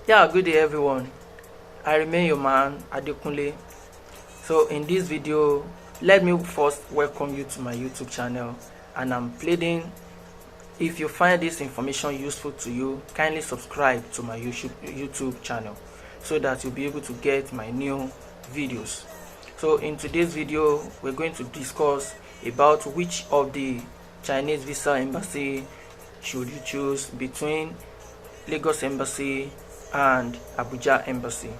Yeah, good day everyone. I remain your man Adekunle. So in this video, let me first welcome you to my YouTube channel, and I'm pleading, if you find this information useful to you, kindly subscribe to my YouTube channel so that you'll be able to get my new videos. So in today's video, we're going to discuss about which of the Chinese visa embassy should you choose between Lagos Embassy and Abuja Embassy.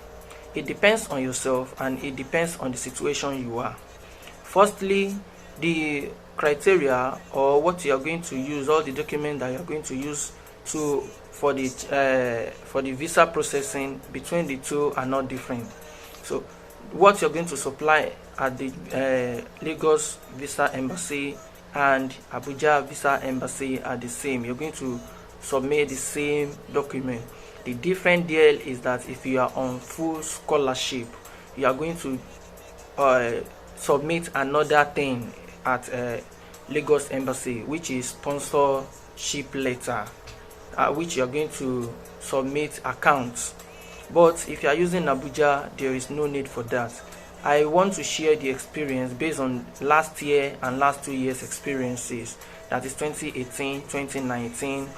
It depends on yourself and it depends on the situation you are. Firstly, the criteria or what you are going to use, all the documents that you are going to use for the visa processing between the two are not different. So what you're going to supply at the Lagos Visa Embassy and Abuja Visa Embassy are the same. You're going to submit the same document. The different deal is that if you are on full scholarship, you are going to submit another thing at Lagos Embassy, which is sponsorship letter, which you are going to submit accounts. But if you are using Abuja, there is no need for that. I want to share the experience based on last year and last 2 years experiences, that is 2018 2019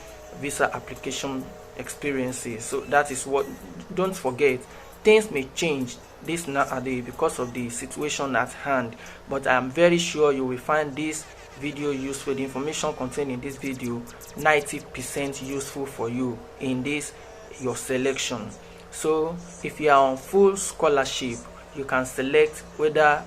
visa application experiences. So that is what, don't forget, things may change this nowadays because of the situation at hand, but I am very sure you will find this video useful. The information contained in this video 90% useful for you in this your selection. So if you are on full scholarship, you can select whether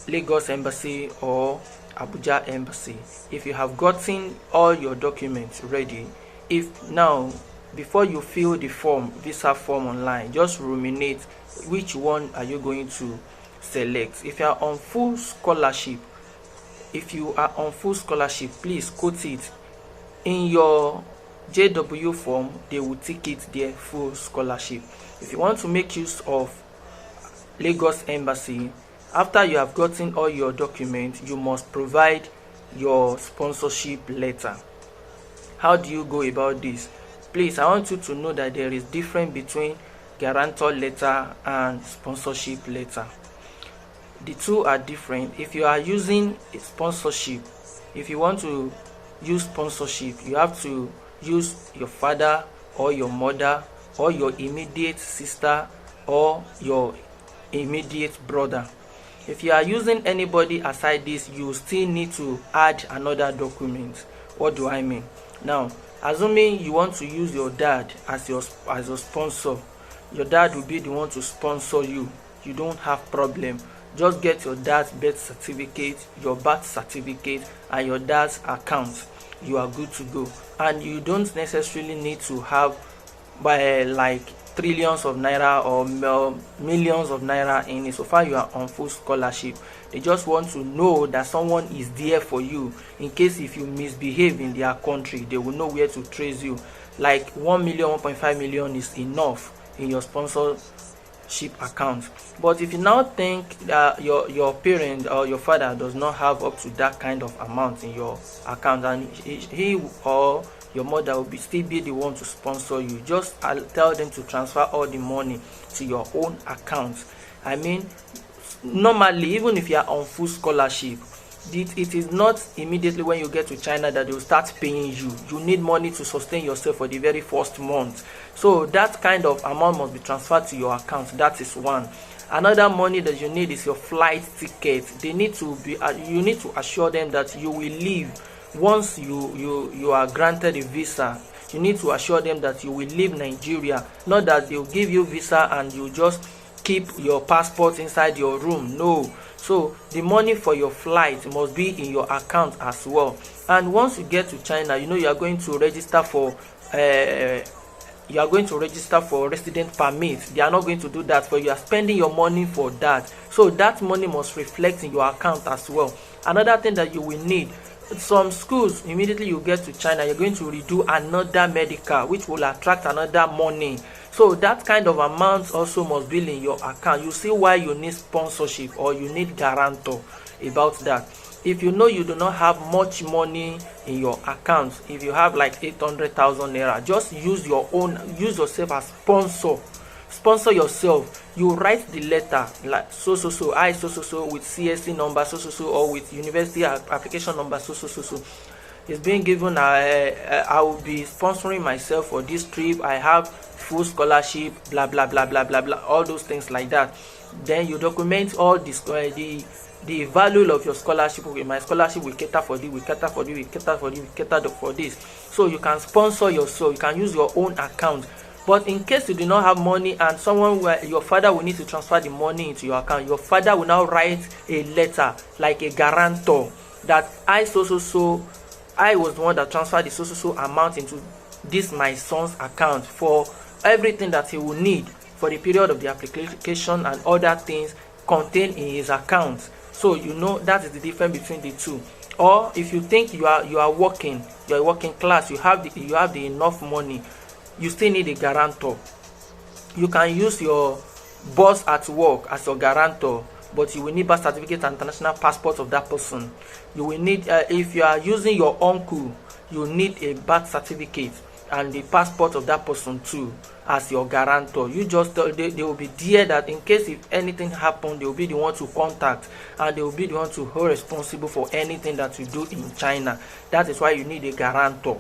Lagos Embassy or Abuja Embassy. If you have gotten all your documents ready, if now before you fill the visa form online, just ruminate which one are you going to select. If you are on full scholarship, please quote it in your JW form. They will tick it there, full scholarship. If you want to make use of Lagos Embassy, after you have gotten all your documents, you must provide your sponsorship letter. How do you go about this? Please, I want you to know that there is difference between guarantor letter and sponsorship letter. The two are different. If you are using a sponsorship, if you want to use sponsorship, you have to use your father or your mother or your immediate sister or your immediate brother. If you are using anybody aside this, you still need to add another document. What do I mean? Now, assuming you want to use your dad as your sponsor, your dad will be the one to sponsor you. You don't have problem. Just get your dad's birth certificate, your birth certificate, and your dad's account. You are good to go. And you don't necessarily need to have like trillions of naira or millions of naira in it. So far you are on full scholarship. They just want to know that someone is there for you in case if you misbehave in their country. They will know where to trace you. Like 1 million, 1.5 million is enough in your sponsorship account. But if you now think that your parent or your father does not have up to that kind of amount in your account, and he or your mother will still be the one to sponsor you, just tell them to transfer all the money to your own account. I mean, normally, even if you are on full scholarship, it is not immediately when you get to China that they will start paying you. You need money to sustain yourself for the very first month. So that kind of amount must be transferred to your account. That is one. Another money that you need is your flight ticket. You need to assure them that you will leave. Once you are granted a visa, you need to assure them that you will leave Nigeria, not that they'll give you visa and you just keep your passport inside your room. No. So the money for your flight must be in your account as well. And once you get to China, you are going to register for resident permit. They are not going to do that for you. You are spending your money for that, so that money must reflect in your account as well. Another thing that you will need, some schools, immediately you get to China, you're going to redo another medical, which will attract another money. So that kind of amount also must be in your account. You see why you need sponsorship or you need guarantor about that. If you know you do not have much money in your account, if you have like 800,000 naira, just use yourself as sponsor yourself. You write the letter like so with CSC number or with university application number so. It's being given. I will be sponsoring myself for this trip. I have full scholarship, blah blah blah blah blah blah, all those things like that. Then you document all this, the value of your scholarship. Okay, my scholarship will cater for this, will cater for this, will cater for this, will cater for this. So you can sponsor yourself. You can use your own account. But in case you do not have money and your father will need to transfer the money into your account, your father will now write a letter like a guarantor that I was the one that transferred the so amount into this my son's account for everything that he will need for the period of the application and other things contained in his account. So you know that is the difference between the two. Or if you think you are working class, you have the enough money, you still need a guarantor. You can use your boss at work as your guarantor, but you will need birth certificate and international passport of that person. You will need, if you are using your uncle, you need a birth certificate and the passport of that person too as your guarantor. You just they will be there that in case if anything happen, they will be the one to contact and they will be the one to hold responsible for anything that you do in China. That is why you need a guarantor.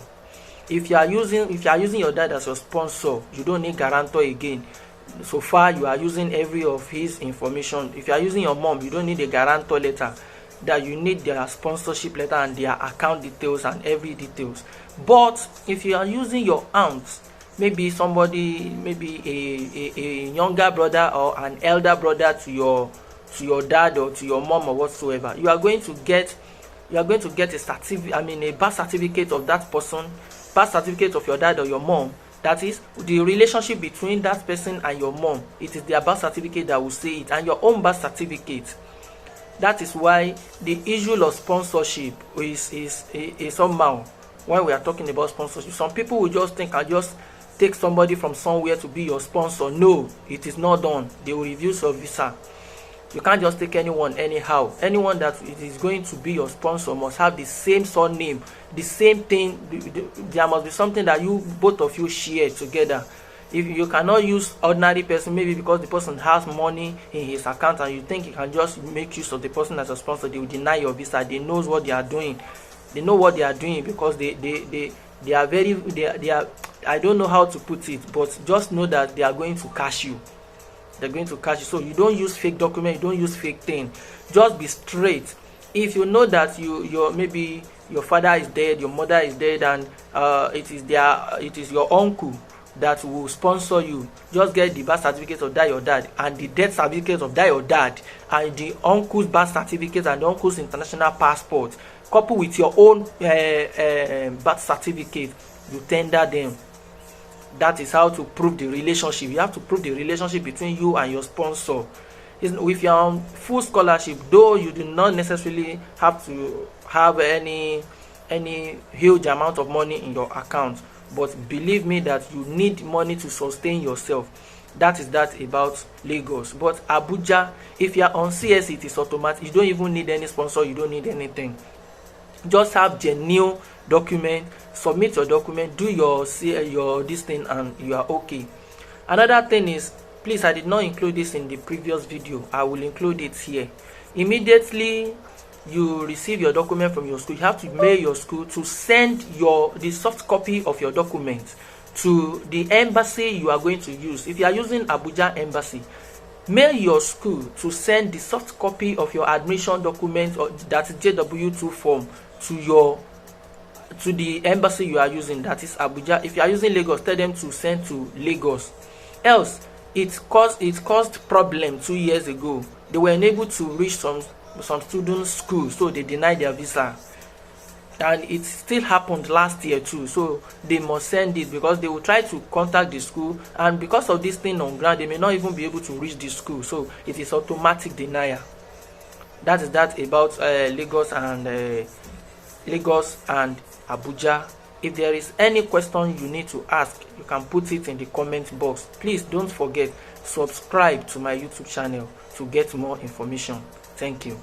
If you are using your dad as your sponsor, you don't need guarantor again. So far you are using every of his information. If you are using your mom, you don't need a guarantor letter. That you need their sponsorship letter and their account details and every details. But if you are using your aunt, maybe somebody, maybe a younger brother or an elder brother to your dad or to your mom or whatsoever, you are going to get a certificate, a birth certificate of that person, birth certificate of your dad or your mom. That is the relationship between that person and your mom. It is their birth certificate that will say it, and your own birth certificate. That is why the issue of sponsorship is somehow, when we are talking about sponsorship, some people will just think I just take somebody from somewhere to be your sponsor. No, it is not done. They will review your visa. You can't just take anyone anyhow. Anyone that is going to be your sponsor must have the same surname, the same thing. There must be something that both of you share together. If you cannot use ordinary person, maybe because the person has money in his account and you think you can just make use of the person as a sponsor, they will deny your visa. They know what they are doing. They know what they are doing because they are, I don't know how to put it, but just know that they are going to cash you. They're going to catch you. So you don't use fake document, you don't use fake thing. Just be straight. If you know that maybe your father is dead, your mother is dead, and it is your uncle that will sponsor you, just get the birth certificate of that your dad and the death certificate of that your dad and the uncle's birth certificate and the uncle's international passport, coupled with your own birth certificate. You tender them. That is how to prove the relationship. You have to prove the relationship between you and your sponsor. If you are on full scholarship, though you do not necessarily have to have any huge amount of money in your account, but believe me that you need money to sustain yourself. That is that about Lagos. But Abuja, if you are on CS, it is automatic. You don't even need any sponsor. You don't need anything. Just have genuine document, submit your document, do your this thing, and you are okay. Another thing is, please, I did not include this in the previous video. I will include it here. Immediately you receive your document from your school, you have to mail your school to send the soft copy of your document to the embassy you are going to use. If you are using Abuja embassy, mail your school to send the soft copy of your admission document, or that is JW2 form, to the embassy you are using, that is Abuja. If you are using Lagos, tell them to send to Lagos. Else it caused problem 2 years ago. They were unable to reach some students' school, so they denied their visa, and it still happened last year too. So they must send it, because they will try to contact the school, and because of this thing on ground, they may not even be able to reach the school. So it is automatic denial. That is that about Lagos and Abuja. If there is any question you need to ask, you can put it in the comment box. Please don't forget, subscribe to my YouTube channel to get more information. Thank you.